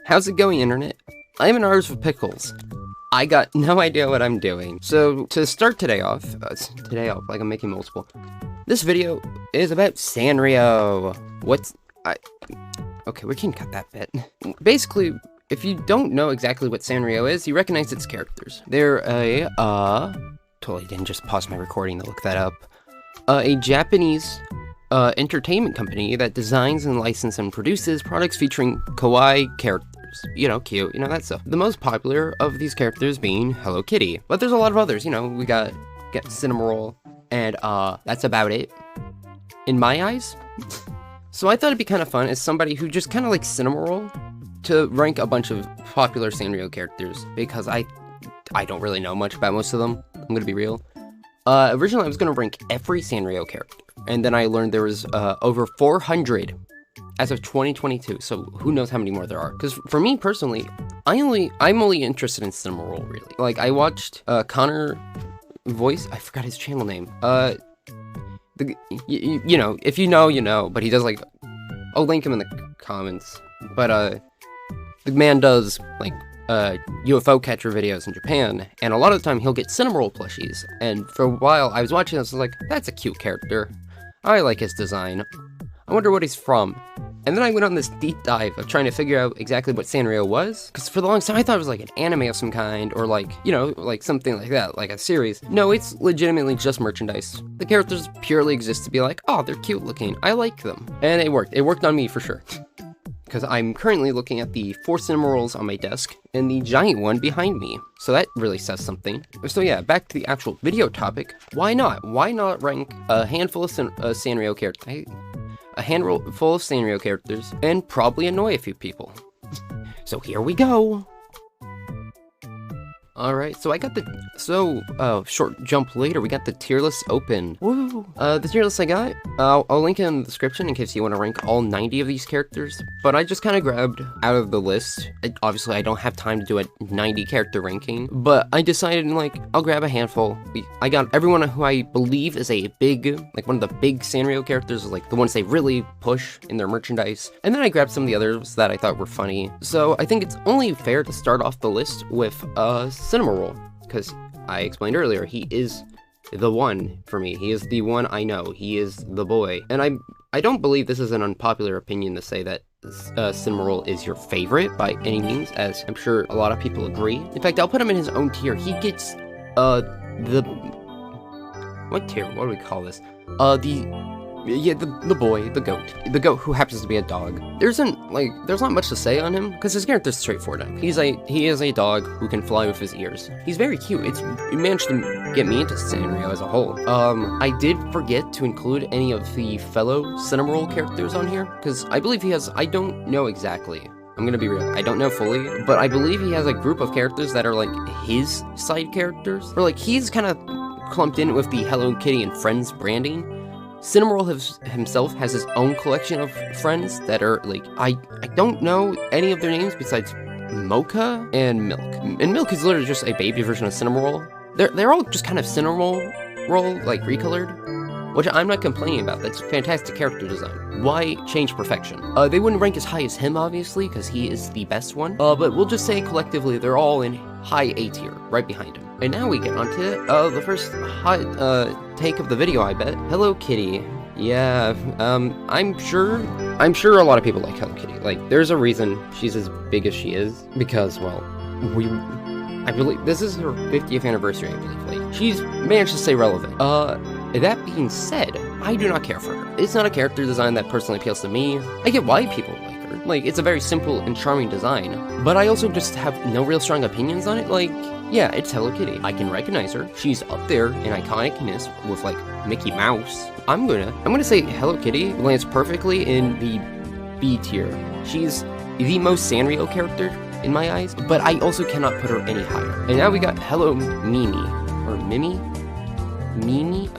How's it going, internet? I'm an artist with pickles. I got no idea what I'm doing. So, to start today off, like I'm making multiple. This video is about Sanrio. Okay, we can cut that bit. Basically, if you don't know exactly what Sanrio is, you recognize its characters. They're totally didn't just pause my recording to look that up. A Japanese entertainment company that designs and licenses and produces products featuring kawaii characters. You know, cute, you know, that stuff. The most popular of these characters being Hello Kitty. But there's a lot of others, you know, we got Cinnamoroll, and that's about it. In my eyes. So I thought it'd be kind of fun as somebody who just kind of likes Cinnamoroll to rank a bunch of popular Sanrio characters, because I don't really know much about most of them. I'm gonna be real. Originally I was gonna rank every Sanrio character, and then I learned there was over 400 as of 2022, so who knows how many more there are. Because for me personally, I'm only interested in Cinnamoroll, really. Like, I watched Connor Voice, I forgot his channel name. You know, if you know, you know, but he does like, I'll link him in the comments. But the man does like UFO catcher videos in Japan, and a lot of the time he'll get Cinnamoroll plushies. And for a while I was watching this, I was like, that's a cute character. I like his design. I wonder what he's from. And then I went on this deep dive of trying to figure out exactly what Sanrio was, because for the longest time I thought it was like an anime of some kind, or like, you know, like something like that, like a series. No, it's legitimately just merchandise. The characters purely exist to be like, oh, they're cute looking, I like them. And it worked. It worked on me for sure. Because I'm currently looking at the 4 Cinnamorolls on my desk, and the giant one behind me. So that really says something. So yeah, back to the actual video topic. Why not? Why not rank a handful of Sanrio characters? A handful of Sanrio characters, and probably annoy a few people. So here we go! Alright, so I got short jump later, we got the tier list open. Woo! The tier list I got, I'll link it in the description in case you want to rank all 90 of these characters, but I just kind of grabbed out of the list. Obviously, I don't have time to do a 90 character ranking, but I decided, like, I'll grab a handful. I got everyone who I believe is a big, like, one of the big Sanrio characters, like, the ones they really push in their merchandise, and then I grabbed some of the others that I thought were funny. So I think it's only fair to start off the list with, Cinnamoroll, because I explained earlier, he is the one for me. He is the one I know. He is the boy. And I don't believe this is an unpopular opinion to say that Cinnamoroll is your favorite by any means, as I'm sure a lot of people agree. In fact, I'll put him in his own tier. He gets, what tier? What do we call this? The boy, the goat who happens to be a dog. There's not much to say on him, because his character's straightforward. He is a dog who can fly with his ears. He's very cute. It managed to get me into Sanrio as a whole. I did forget to include any of the fellow Cinnamoroll characters on here, because I believe he has, I don't know exactly. I'm gonna be real, I don't know fully, but I believe he has a group of characters that are like his side characters, or like he's kind of clumped in with the Hello Kitty and Friends branding. Cinnamoroll himself has his own collection of friends that are, like, I don't know any of their names besides Mocha and Milk. And Milk is literally just a baby version of Cinnamoroll. They're all just kind of Cinnamoroll, like, recolored, which I'm not complaining about. That's fantastic character design. Why change perfection? They wouldn't rank as high as him, obviously, because he is the best one. But we'll just say collectively they're all in high A tier, right behind him. And now we get on to the first hot take of the video, I bet. Hello Kitty. Yeah, I'm sure a lot of people like Hello Kitty. Like, there's a reason she's as big as she is, because, well, I believe this is her 50th anniversary, I believe. Like, she's managed to stay relevant. That being said, I do not care for her. It's not a character design that personally appeals to me. I get why people like her. Like, it's a very simple and charming design, but I also just have no real strong opinions on it. Like, yeah, it's Hello Kitty. I can recognize her. She's up there in iconicness with, like, Mickey Mouse. I'm gonna say Hello Kitty lands perfectly in the B tier. She's the most Sanrio character in my eyes, but I also cannot put her any higher. And now we got Hello Mimi, or Mimi? Mimi?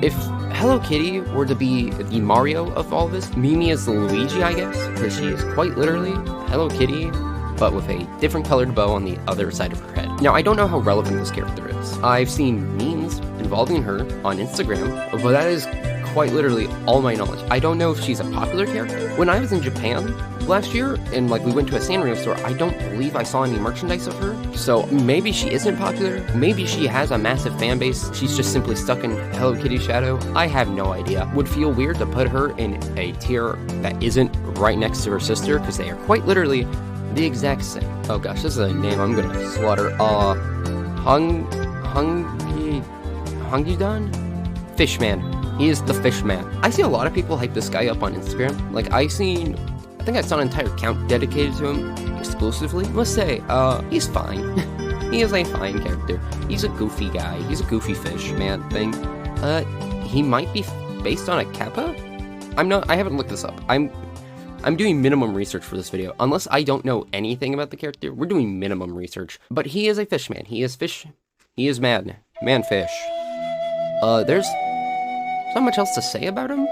If Hello Kitty were to be the Mario of all this, Mimi is the Luigi, I guess, because she is quite literally Hello Kitty, but with a different colored bow on the other side of her head. Now, I don't know how relevant this character is. I've seen memes involving her on Instagram, but that is quite literally all my knowledge. I don't know if she's a popular character. When I was in Japan last year, and like we went to a Sanrio store, I don't believe I saw any merchandise of her. So maybe she isn't popular. Maybe she has a massive fan base. She's just simply stuck in Hello Kitty shadow. I have no idea. Would feel weird to put her in a tier that isn't right next to her sister, because they are quite literally the exact same. Oh gosh, this is a name I'm gonna slaughter. Hungyudan? Fishman. He is the Fishman. I see a lot of people hype this guy up on Instagram. Like, I think I saw an entire account dedicated to him exclusively. I must say, he's fine. He is a fine character. He's a goofy guy. He's a goofy fish man thing. He might be based on a kappa? I haven't looked this up. I'm doing minimum research for this video. Unless I don't know anything about the character, we're doing minimum research. But he is a fish man. He is fish. He is man. Man fish. There's not much else to say about him.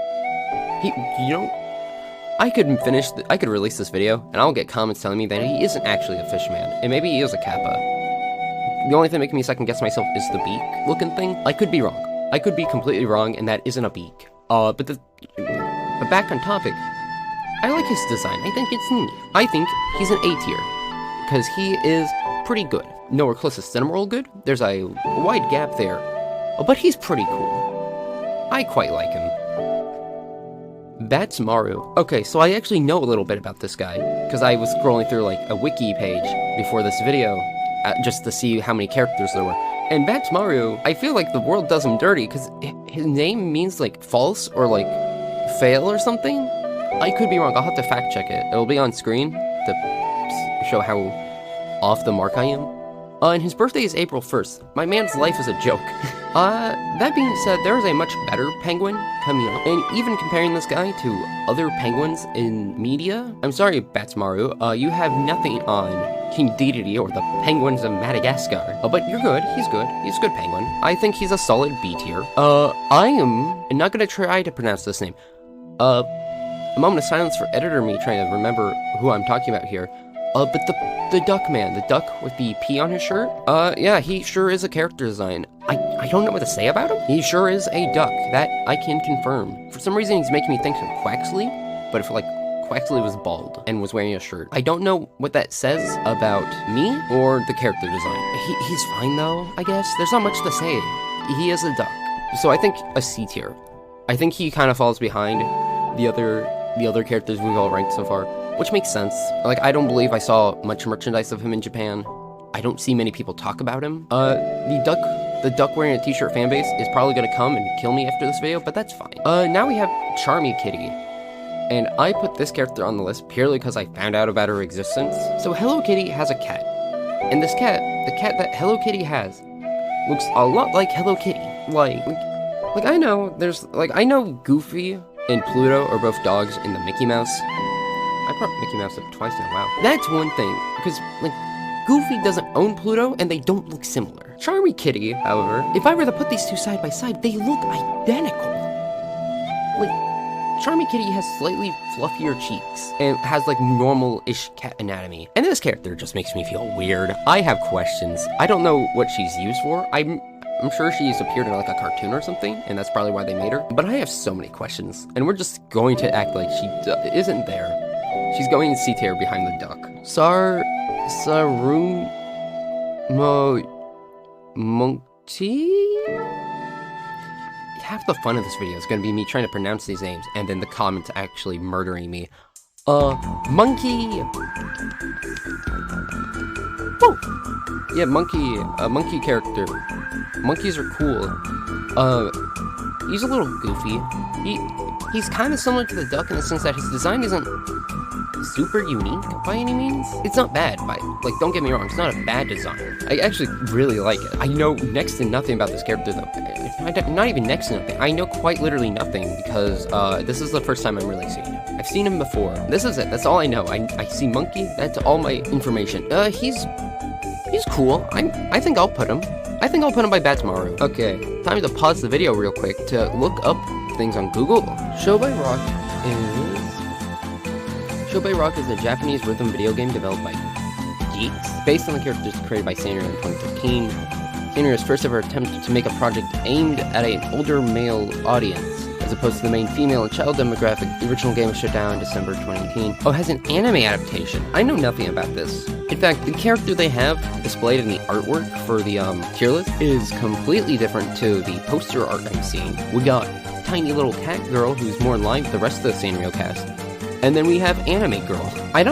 I could release this video, and I'll get comments telling me that he isn't actually a fish man, and maybe he is a kappa. The only thing making me second guess myself is the beak looking thing. I could be wrong. I could be completely wrong, and that isn't a beak. But back on topic, I like his design. I think it's neat. I think he's an A tier, because he is pretty good. Nowhere close to Cinnamoroll good. There's a wide gap there. But he's pretty cool. I quite like him. That's Maru. Okay, so I actually know a little bit about this guy, because I was scrolling through like a wiki page before this video, just to see how many characters there were. And Bats Maru, I feel like the world does him dirty, because his name means like false or like fail or something. I could be wrong. I'll have to fact check it. It'll be on screen to show how off the mark I am. And his birthday is April 1st. My man's life is a joke. That being said, there is a much better penguin coming up. And even comparing this guy to other penguins in media, I'm sorry, Batsmaru, you have nothing on King Dedede or the penguins of Madagascar. But you're good. He's good. He's a good penguin. I think he's a solid B tier. I am not gonna try to pronounce this name. A moment of silence for editor me trying to remember who I'm talking about here. But the duck man, the duck with the P on his shirt, yeah, he sure is a character design. I don't know what to say about him. He sure is a duck, that I can confirm. For some reason, he's making me think of Quaxley, but if like Quaxley was bald and was wearing a shirt. I don't know what that says about me or the character design. He's fine though, I guess. There's not much to say. He is a duck. So I think a C tier. I think he kind of falls behind the other characters we've all ranked so far. Which makes sense. Like, I don't believe I saw much merchandise of him in Japan. I don't see many people talk about him. The duck wearing a t-shirt fanbase is probably gonna come and kill me after this video, but that's fine. Now we have Charmy Kitty. And I put this character on the list purely because I found out about her existence. So Hello Kitty has a cat. And this cat, the cat that Hello Kitty has, looks a lot like Hello Kitty. Like I know Goofy and Pluto are both dogs in the Mickey Mouse. I brought Mickey Mouse up twice now, wow. That's one thing, because, like, Goofy doesn't own Pluto, and they don't look similar. Charmy Kitty, however, if I were to put these two side by side, they look identical. Like, Charmy Kitty has slightly fluffier cheeks, and has, like, normal-ish cat anatomy. And this character just makes me feel weird. I have questions. I don't know what she's used for. I'm sure she's appeared in, like, a cartoon or something, and that's probably why they made her. But I have so many questions, and we're just going to act like she isn't there. She's going in C tier behind the duck. Sarumo Monkti? Half the fun of this video is going to be me trying to pronounce these names, and then the comments actually murdering me. Monkey! Woo! Yeah, monkey character. Monkeys are cool. He's a little goofy. He's kind of similar to the duck in the sense that his design isn't super unique by any means. It's not bad, like, don't get me wrong, it's not a bad design. I actually really like it. I know next to nothing about this character though. Not even next to nothing. I know quite literally nothing because this is the first time I'm really seeing him. I've seen him before. This is it. That's all I know. I see Monkey. That's all my information. He's cool. I think I'll put him. I think I'll put him by Batsmaru. Okay, time to pause the video real quick to look up things on Google. Show by Rock is a Japanese rhythm video game developed by Geeks, based on the characters created by Sanrio in 2013. Sanrio's first ever attempt to make a project aimed at an older male audience. as opposed to the main female and child demographic. The original game was shut down in December 2018. Oh, it has an anime adaptation. I know nothing about this. In fact, the character they have displayed in the artwork for the tier list is completely different to the poster art I'm seeing. We got tiny little cat girl who's more in line with the rest of the Sanrio cast. And then we have anime girl. I'm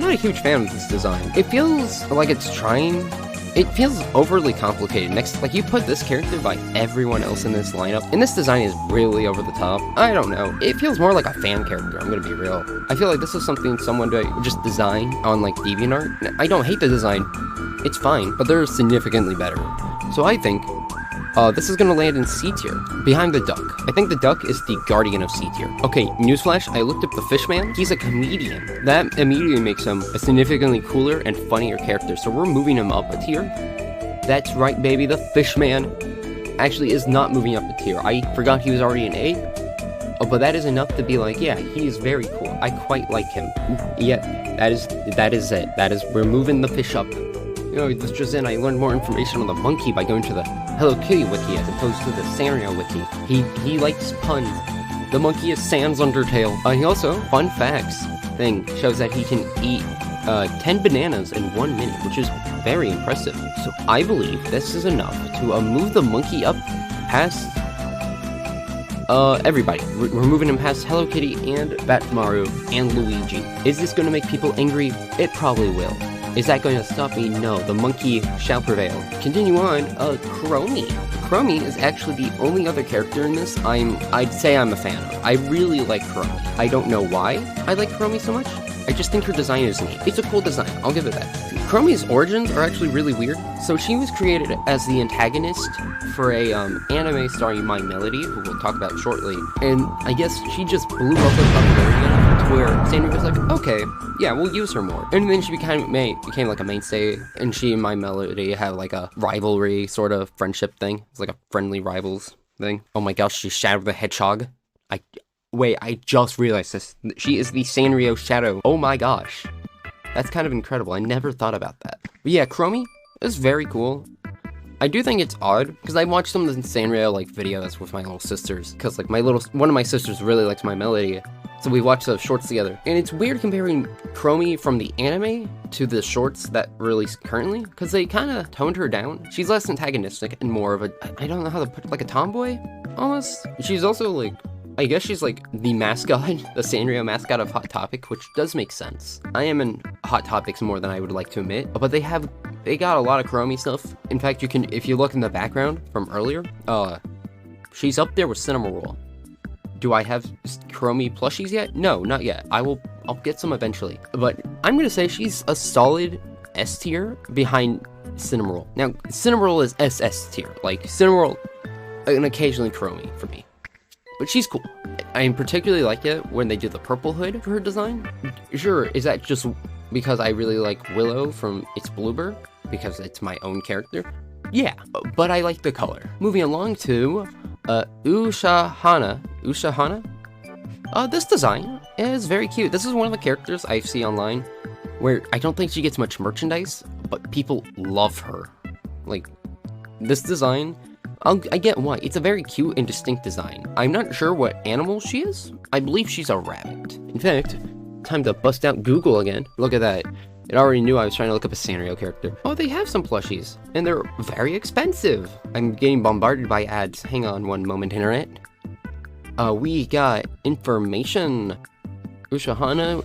not a huge fan of this design. It feels like it's trying. It feels overly complicated. Like you put this character by everyone else in this lineup, and this design is really over the top. I don't know. It feels more like a fan character, I'm gonna be real. I feel like this is something someone would just design on like DeviantArt. I don't hate the design. It's fine, but they're significantly better. So I think this is gonna land in C tier, behind the duck. I think the duck is the guardian of C tier. Okay, newsflash, I looked up the Fishman. He's a comedian. That immediately makes him a significantly cooler and funnier character, so we're moving him up a tier. That's right, baby, the Fishman actually is not moving up a tier. I forgot he was already an A. Oh, but that is enough to be like, yeah, he is very cool. I quite like him. Yeah, that is it. We're moving the fish up. You know, this just in, I learned more information on the monkey by going to the Hello Kitty wiki as opposed to the Sanrio wiki. He likes puns. The monkey is Sans Undertale. He also, fun facts thing, shows that he can eat 10 bananas in 1 minute, which is very impressive. So I believe this is enough to move the monkey up past everybody. We're moving him past Hello Kitty and Batmaru and Luigi. Is this going to make people angry? It probably will. Is that going to stop me? No, the monkey shall prevail. Continue on, Chromie. Chromie is actually the only other character in this I'd say I'm a fan of. I really like Chromie. I don't know why I like Chromie so much. I just think her design is neat. It's a cool design, I'll give it that. Chromie's origins are actually really weird. So she was created as the antagonist for a anime starring My Melody, who we'll talk about shortly. And I guess she just blew up with popularity enough to where Sanrio was like, okay, yeah, we'll use her more. And then she became like a mainstay, and she and My Melody had like a rivalry sort of friendship thing. It's like a friendly rivals thing. Oh my gosh, she's Shadow the Hedgehog. Wait, I just realized this. She is the Sanrio Shadow. Oh my gosh. That's kind of incredible. I never thought about that. But yeah, Chromie is very cool. I do think it's odd, because I watched some of the Sanrio like videos with my little sisters, because like one of my sisters really likes My Melody, so we watched those shorts together. And it's weird comparing Chromie from the anime to the shorts that release currently, because they kind of toned her down. She's less antagonistic and more of a, I don't know how to put it, like a tomboy, almost. She's also like, I guess she's like the mascot, the Sanrio mascot of Hot Topic, which does make sense. I am in Hot Topics more than I would like to admit, but they got a lot of Chromie stuff. In fact, you can, if you look in the background from earlier, she's up there with Cinnamoroll. Do I have Chromie plushies yet? No, not yet. I'll get some eventually. But I'm gonna say she's a solid S tier behind Cinnamoroll. Now, Cinnamoroll is SS tier, like Cinnamoroll and occasionally Chromie for me. But she's cool. I particularly like it when they do the purple hood for her design. Sure, is that just because I really like Willow from It's Bloober? Because it's my own character? Yeah, but I like the color. Moving along to Ushahana. This design is very cute. This is one of the characters I see online where I don't think she gets much merchandise, but people love her. Like, this design, I get why. It's a very cute and distinct design. I'm not sure what animal she is. I believe she's a rabbit. In fact, time to bust out Google again. Look at that. It already knew I was trying to look up a Sanrio character. Oh, they have some plushies, and they're very expensive. I'm getting bombarded by ads. Hang on one moment, internet. We got information. Ushahana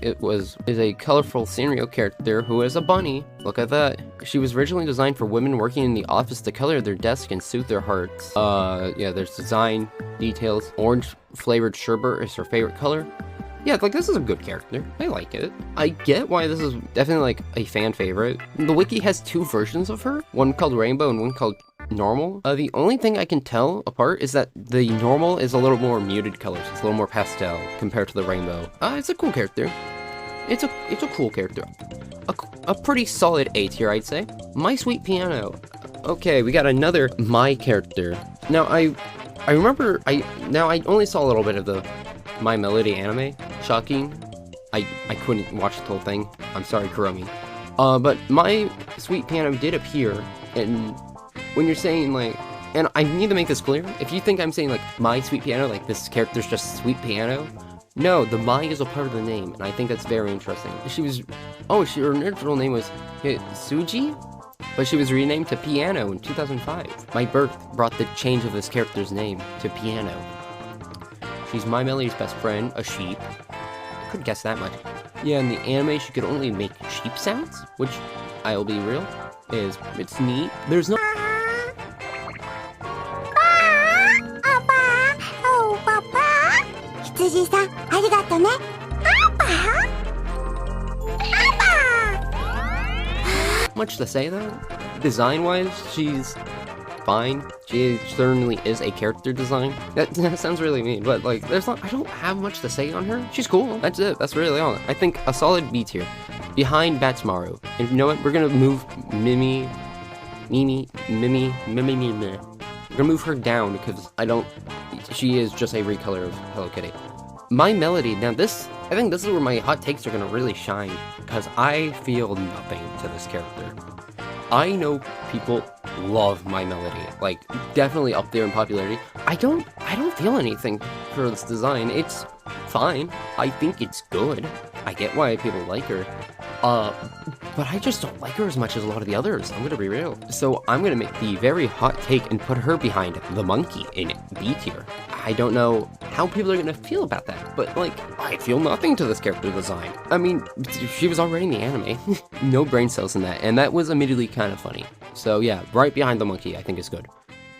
is a colorful Sanrio character who is a bunny. Look at that. She was originally designed for women working in the office to color their desk and soothe their hearts. Yeah, there's design details. Orange flavored sherbet is her favorite color. Yeah, like, this is a good character. I like it. I get why this is definitely, like, a fan favorite. The wiki has 2 versions of her, one called Rainbow and one called Normal. The only thing I can tell apart is that the Normal is a little more muted colors. It's a little more pastel compared to the Rainbow. It's a cool character. It's a cool character. A pretty solid A tier, I'd say. My Sweet Piano. Okay, we got another My character. Now, I remember, I only saw a little bit of the My Melody anime. Shocking. I couldn't watch the whole thing. I'm sorry, Chromie. But My Sweet Piano did appear, and when you're saying, like, And I need to make this clear. If you think I'm saying like my sweet piano, like this character's just sweet piano, no, the my is a part of the name, and I think that's very interesting. Her original name was Suji, but she was renamed to Piano in 2005. My birth brought the change of this character's name to Piano. She's My Melody's best friend, a sheep. I couldn't guess that much. Yeah, in the anime, she could only make sheep sounds, which, I'll be real, it's neat. There's no... much to say though. Design-wise, she's fine. She certainly is a character design. That sounds really mean, but like, I don't have much to say on her. She's cool. That's it. That's really all. I think a solid B tier. Behind Batsmaru. And you know what? We're gonna move Mimi. We're gonna move her down because she is just a recolor of Hello Kitty. My Melody, now I think this is where my hot takes are gonna really shine, because I feel nothing to this character. I know people love My Melody, like, definitely up there in popularity. I don't feel anything for this design. It's fine. I think it's good. I get why people like her. But I just don't like her as much as a lot of the others, I'm gonna be real. So I'm gonna make the very hot take and put her behind the monkey in B tier. I don't know how people are gonna feel about that, but like, I feel nothing to this character design. I mean, she was already in the anime. No brain cells in that, and that was immediately kind of funny. So yeah, right behind the monkey, I think is good.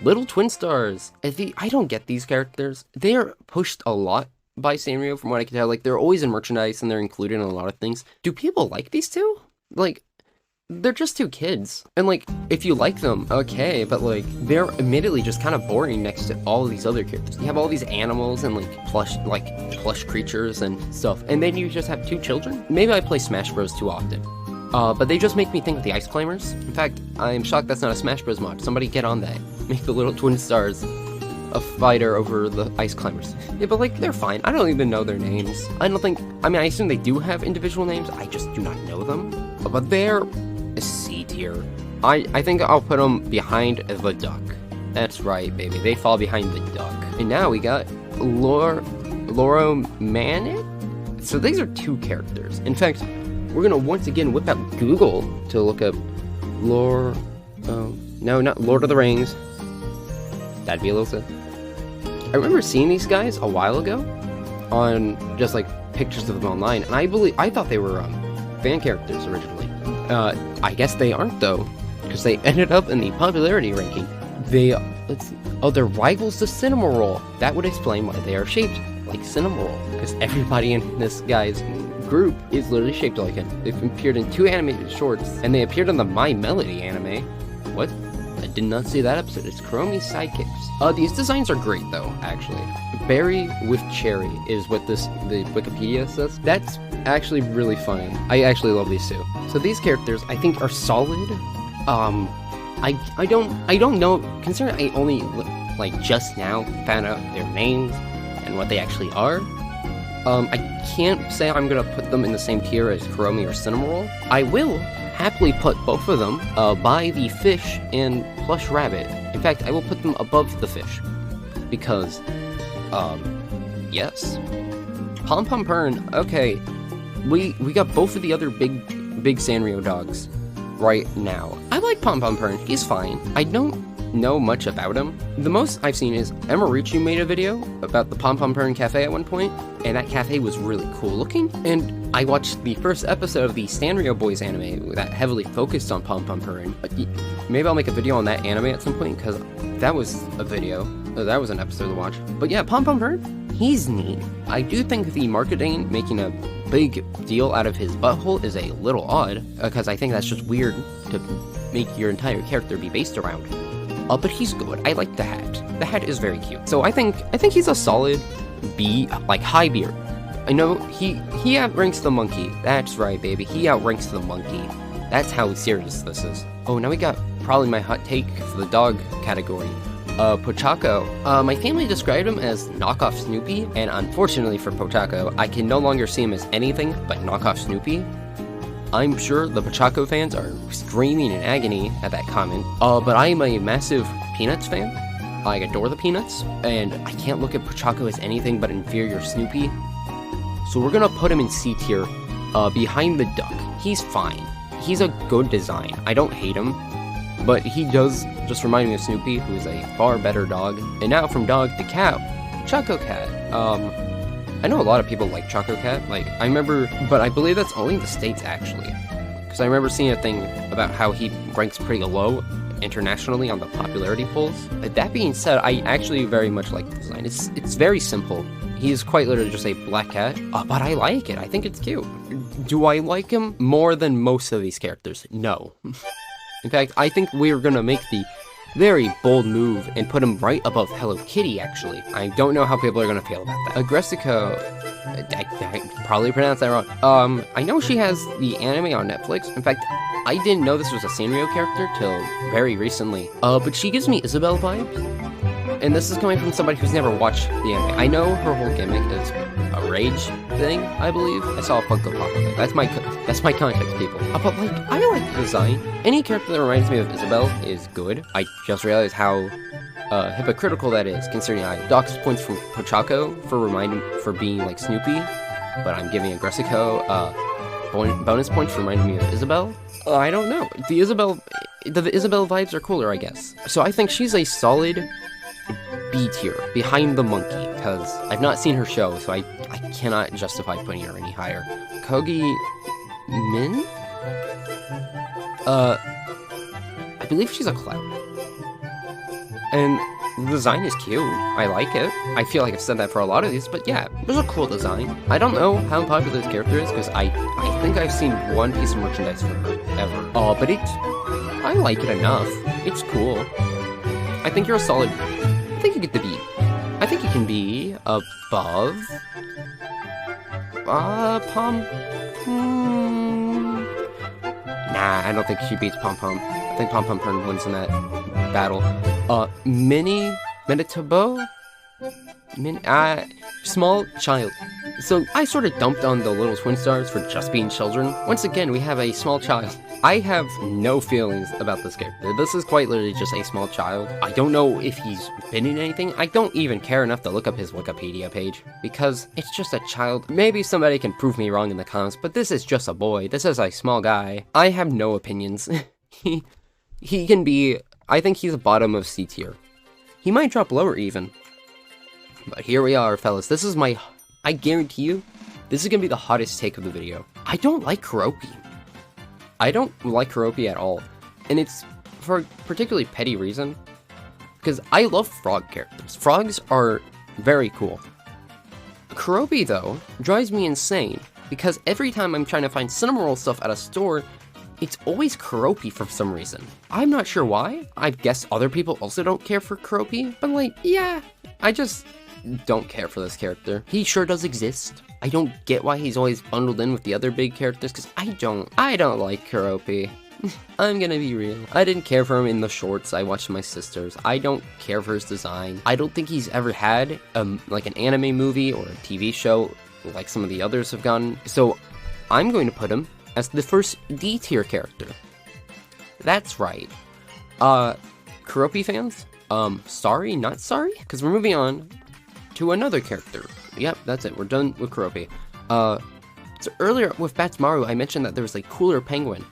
Little Twin Stars. I don't get these characters. They are pushed a lot by Sanrio, from what I can tell. Like, they're always in merchandise and they're included in a lot of things. Do people like these two? Like, they're just two kids. And like, if you like them, okay, but like, they're admittedly just kind of boring next to all of these other characters. You have all these animals and like plush creatures and stuff, and then you just have two children? Maybe I play Smash Bros too often. But they just make me think of the Ice Climbers. In fact, I'm shocked that's not a Smash Bros mod. Somebody get on that. Make the Little Twin Stars a fighter over the Ice Climbers. Yeah, but like, they're fine. I don't even know their names. I assume they do have individual names. I just do not know them. But they're a C tier. I think I'll put them behind the duck. That's right, baby. They fall behind the duck. And now we got Loro Manet? So these are two characters. In fact, we're gonna once again whip out Google to look up no, not Lord of the Rings. That'd be a little sad. I remember seeing these guys a while ago on just like pictures of them online, and I thought they were fan characters originally. I guess they aren't though, because they ended up in the popularity ranking. They're rivals to Cinnamoroll. That would explain why they are shaped like Cinnamoroll, because everybody in this guy's group is literally shaped like him. They've appeared in 2 animated shorts, and they appeared in the My Melody anime. What? I did not see that episode. It's Kuromi's sidekicks. These designs are great though, actually. Berry with Cherry is what the Wikipedia says. That's actually really funny. I actually love these two. So these characters, I think, are solid. I don't know, considering I only like just now found out their names and what they actually are. I can't say I'm gonna put them in the same tier as Kuromi or Cinnamoroll. I will happily put both of them by the fish and plush rabbit. In fact, I will put them above the fish because, yes. Pom Pom Pern. Okay, we got both of the other big Sanrio dogs right now. I like Pom Pom Pern. He's fine. I don't know much about him. The most I've seen is Emarichu made a video about the Pom Pom Pern cafe at one point, and that cafe was really cool looking. And I watched the first episode of the Sanrio Boys anime that heavily focused on Pom Pom Pern. Maybe I'll make a video on that anime at some point, because that was a video. That was an episode to watch. But yeah, Pom Pom Pern, he's neat. I do think the marketing making a big deal out of his butthole is a little odd, because I think that's just weird to make your entire character be based around. But he's good. I like the hat. The hat is very cute. So I think he's a solid B, like high B. I know he outranks the monkey. That's right, baby. He outranks the monkey. That's how serious this is. Oh, now we got probably my hot take for the dog category. Pochako. My family described him as knockoff Snoopy, and unfortunately for Pochako, I can no longer see him as anything but knockoff Snoopy. I'm sure the Pochako fans are screaming in agony at that comment, but I am a massive Peanuts fan, I adore the Peanuts, and I can't look at Pochako as anything but inferior Snoopy. So we're gonna put him in C tier, behind the Duck. He's fine. He's a good design. I don't hate him, but he does just remind me of Snoopy, who is a far better dog. And now from dog to cat, Choco Cat. I know a lot of people like Choco Cat. Like, I remember, but I believe that's only in the States, actually. Because I remember seeing a thing about how he ranks pretty low internationally on the popularity polls. That being said, I actually very much like the design. It's very simple. He is quite literally just a black cat, but I like it. I think it's cute. Do I like him more than most of these characters? No. In fact, I think we're gonna make the very bold move and put him right above Hello Kitty, actually. I don't know how people are gonna feel about that. Aggressico, I probably pronounced that wrong. I know she has the anime on Netflix. In fact, I didn't know this was a Sanrio character till very recently. But she gives me Isabelle vibes. And this is coming from somebody who's never watched the anime. I know her whole gimmick is a rage thing, I believe. I saw a Funko Pop of it. That's my context, people. But like, I like the design. Any character that reminds me of Isabelle is good. I just realized how hypocritical that is, considering I docked points from Pochako for being like Snoopy, but I'm giving Aggressico bonus points for reminding me of Isabelle. I don't know. The Isabelle vibes are cooler, I guess. So I think she's a solid B tier, behind the monkey, because I've not seen her show, so I cannot justify putting her any higher. Kogi Min? I believe she's a clown. And the design is cute. I like it. I feel like I've said that for a lot of these, but yeah, there's a cool design. I don't know how popular this character is, because I think I've seen one piece of merchandise for her, ever. But I like it enough. It's cool. I think you're a solid... I think you get the B. I think you can be above... Pom... Nah, I don't think she beats Pom Pom. I think Pom Pom Pern wins in that battle. Manitobo? Small child. So I sort of dumped on the little twin stars for just being children. Once again, we have a small child. I have no feelings about this character. This is quite literally just a small child. I don't know if he's been in anything. I don't even care enough to look up his Wikipedia page, because it's just a child. Maybe somebody can prove me wrong in the comments, but this is just a boy. This is a small guy. I have no opinions. He can be... I think he's the bottom of C tier. He might drop lower even. But here we are, fellas. This is my... I guarantee you, this is gonna be the hottest take of the video. I don't like Keroppi. I don't like Keroppi at all. And it's for a particularly petty reason. Because I love frog characters. Frogs are very cool. Keroppi, though, drives me insane. Because every time I'm trying to find Cinnamoroll stuff at a store, it's always Keroppi for some reason. I'm not sure why. I guess other people also don't care for Keroppi. But like, yeah, I just don't care for this character. He sure does exist. I don't get why he's always bundled in with the other big characters, because I don't like Keroppi. I'm gonna be real. I didn't care for him in the shorts I watched with my sisters. I don't care for his design. I don't think he's ever had like an anime movie or a TV show like some of the others have gotten. So I'm going to put him as the first D tier character. That's right. Keroppi fans, sorry, not sorry, because we're moving on to another character. Yep, that's it. We're done with Keroppi. So earlier with Batsmaru, I mentioned that there was a cooler penguin.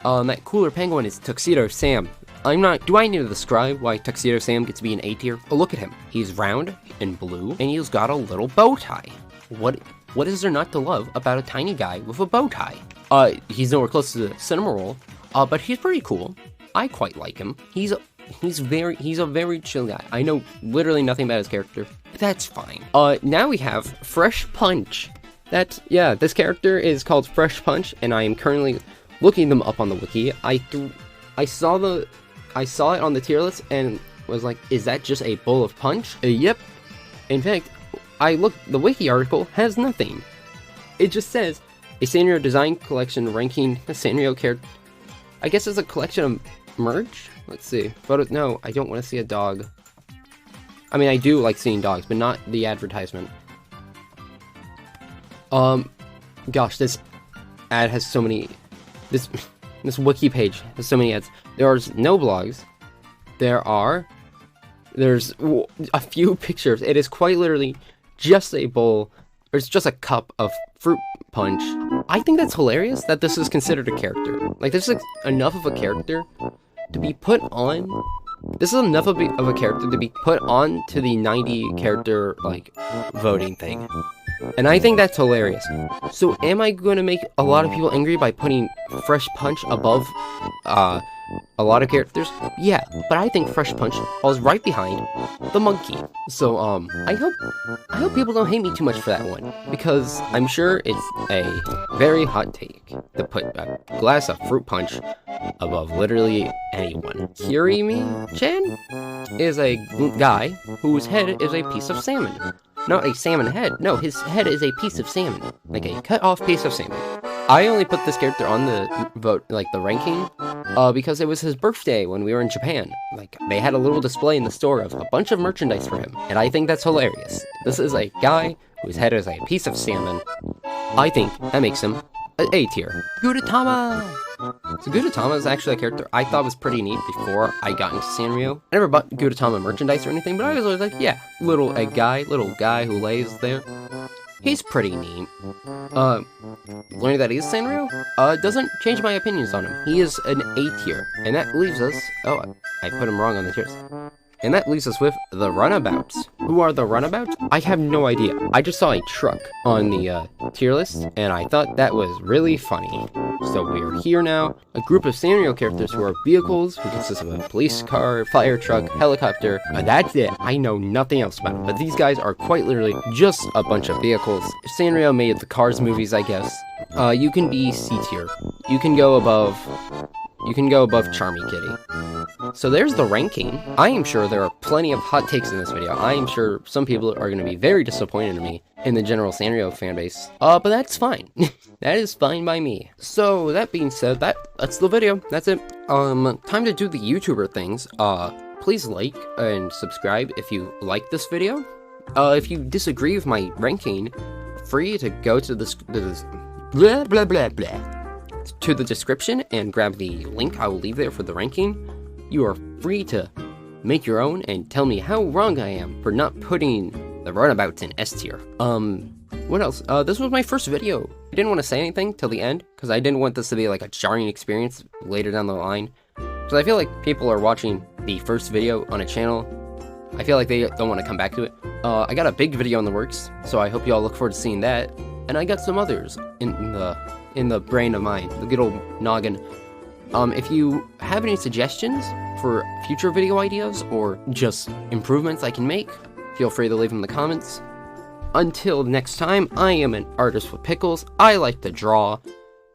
That cooler penguin is Tuxedo Sam. Do I need to describe why Tuxedo Sam gets to be an A tier? Oh, look at him. He's round and blue, and he's got a little bow tie. What is there not to love about a tiny guy with a bow tie? He's nowhere close to Cinnamoroll, but he's pretty cool. I quite like him. He's a very chill guy. I know literally nothing about his character. That's fine. Now we have Fresh Punch. This character is called Fresh Punch, and I am currently looking them up on the wiki. I saw it on the tier list and was like, is that just a bowl of punch? Yep. In fact, the wiki article has nothing. It just says, a Sanrio design collection ranking a Sanrio character. I guess it's a collection of merch? Let's see. Photos. No, I don't want to see a dog. I mean, I do like seeing dogs, but not the advertisement. Gosh, this ad has so many... This wiki page has so many ads. There's no blogs. There's There's a few pictures. It is quite literally just a bowl. It's just a cup of fruit punch. I think that's hilarious that this is considered a character. Like, this is enough of a character to be put on. This is enough of a character to be put on to the 90 character, like, voting thing. And I think that's hilarious. So am I going to make a lot of people angry by putting Fresh Punch above a lot of characters? Yeah, but I think Fresh Punch falls right behind the monkey. So I hope people don't hate me too much for that one, because I'm sure it's a very hot take to put a glass of fruit punch above literally anyone. Kirimi-chan is a guy whose head is a piece of salmon. Not a salmon head. No, his head is a piece of salmon. Like a cut-off piece of salmon. I only put this character on the vote, like the ranking, because it was his birthday when we were in Japan. Like, they had a little display in the store of a bunch of merchandise for him, and I think that's hilarious. This is a guy whose head is a piece of salmon. I think that makes him A tier. Gudetama! So Gudetama is actually a character I thought was pretty neat before I got into Sanrio. I never bought Gudetama merchandise or anything, but I was always like, yeah, little guy who lays there. He's pretty neat. Learning that he's Sanrio, doesn't change my opinions on him. He is an A tier, and that leaves us, oh, I put him wrong on the tiers. And that leaves us with the runabouts. Who are the runabouts? I have no idea. I just saw a truck on the tier list, and I thought that was really funny. So we are here now, a group of Sanrio characters who are vehicles, who consist of a police car, fire truck, helicopter. That's it. I know nothing else about it, but these guys are quite literally just a bunch of vehicles. Sanrio made the Cars movies, I guess. You can be C tier. You can go above Charmy Kitty. So there's the ranking. I am sure there are plenty of hot takes in this video. I am sure some people are going to be very disappointed in me in the general Sanrio fanbase. But that's fine. That is fine by me. So that being said, that's the video. That's it. Time to do the YouTuber things. Please like and subscribe if you like this video. If you disagree with my ranking, free to go to this blah blah blah blah. To the description and grab the link I will leave there for the ranking. You are free to make your own and tell me how wrong I am for not putting the runabouts in S tier. What else? This was my first video. I didn't want to say anything till the end because I didn't want this to be like a jarring experience later down the line. So I feel like people are watching the first video on a channel. I feel like they don't want to come back to it. I got a big video in the works, so I hope you all look forward to seeing that. And I got some others in the brain of mine, the good old noggin. If you have any suggestions for future video ideas or just improvements I can make, feel free to leave them in the comments. Until next time, I am an artist with pickles, I like to draw,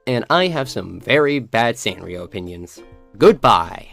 and I have some very bad Sanrio opinions. Goodbye!